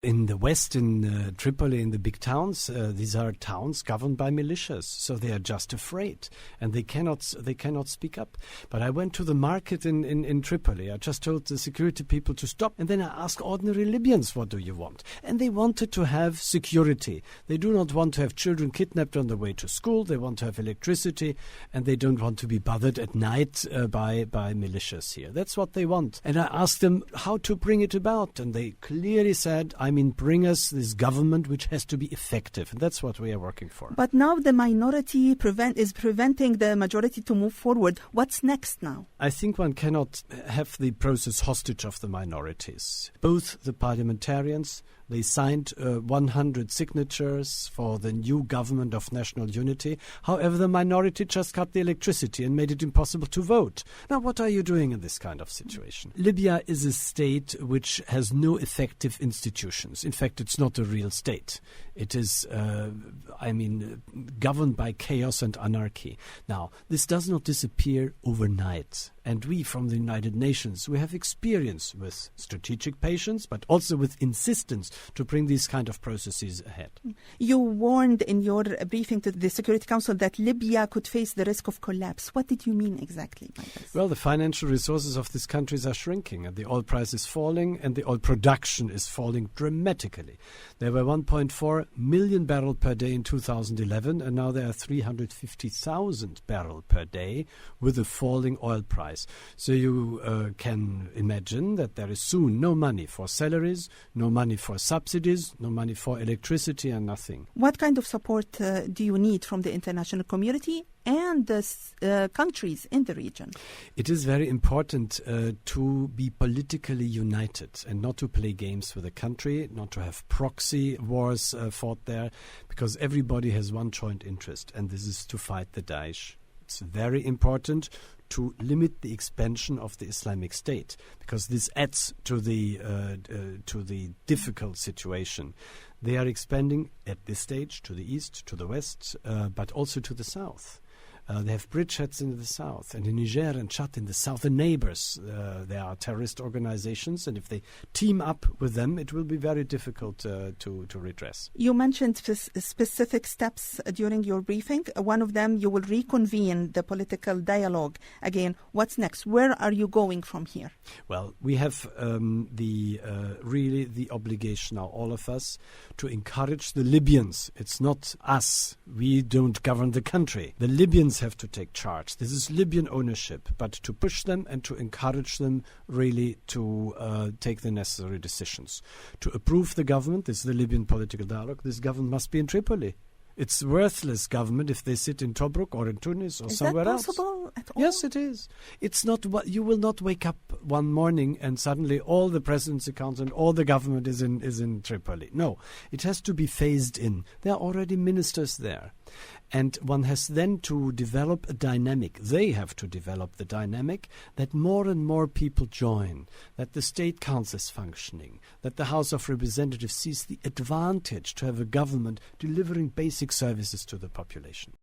In the west, in Tripoli, in the big towns, these are towns governed by militias, so they are just afraid, and they cannot speak up. But I went to the market in Tripoli. I just told the security people to stop, and then I asked ordinary Libyans, what do you want? And they wanted to have security. They do not want to have children kidnapped on the way to school. They want to have electricity, and they don't want to be bothered at night by militias here. That's what they want. And I asked them how to bring it about, and they clearly said, bring us this government which has to be effective. And that's what we are working for. But now the minority is preventing the majority to move forward. What's next now? I think one cannot have the process hostage of the minorities. Both the parliamentarians, they signed 100 signatures for the new government of national unity. However, the minority just cut the electricity and made it impossible to vote. Now, what are you doing in this kind of situation? Libya is a state which has no effective institutions. In fact, it's not a real state. It is, governed by chaos and anarchy. Now, this does not disappear overnight. And we from the United Nations, we have experience with strategic patience, but also with insistence to bring these kind of processes ahead. You warned in your briefing to the Security Council that Libya could face the risk of collapse. What did you mean exactly by this? Well, the financial resources of these countries are shrinking, and the oil price is falling, and the oil production is falling dramatically. There were 1.4 million barrels per day in 2011, and now there are 350,000 barrels per day with a falling oil price. So you can imagine that there is soon no money for salaries, no money for subsidies, no money for electricity, and nothing. What kind of support do you need from the international community and the countries in the region? It is very important to be politically united and not to play games with the country, not to have proxy wars fought there, because everybody has one joint interest, and this is to fight the Daesh. It's very important to limit the expansion of the Islamic State, because this adds to the difficult situation. They are expanding at this stage to the east, to the west, but also to the south. They have bridgeheads in the south, and in Niger and Chad in the south, the neighbors, there are terrorist organizations, and if they team up with them, it will be very difficult to redress. You mentioned specific steps during your briefing. One of them, you will reconvene the political dialogue again. What's next? Where are you going from here? Well, we have really the obligation now, all of us, to encourage the Libyans. It's not us. We don't govern the country. The Libyans have to take charge. This is Libyan ownership, but to push them and to encourage them really to take the necessary decisions. To approve the government, this is the Libyan political dialogue, this government must be in Tripoli. It's worthless government if they sit in Tobruk or in Tunis or somewhere else. Is that possible at all? Yes, it is. It's not. You will not wake up one morning and suddenly all the presidency council and all the government is in Tripoli. No, it has to be phased in. There are already ministers there. And one has then to develop a dynamic. They have to develop the dynamic that more and more people join, that the state council is functioning, that the House of Representatives sees the advantage to have a government delivering basic services to the population.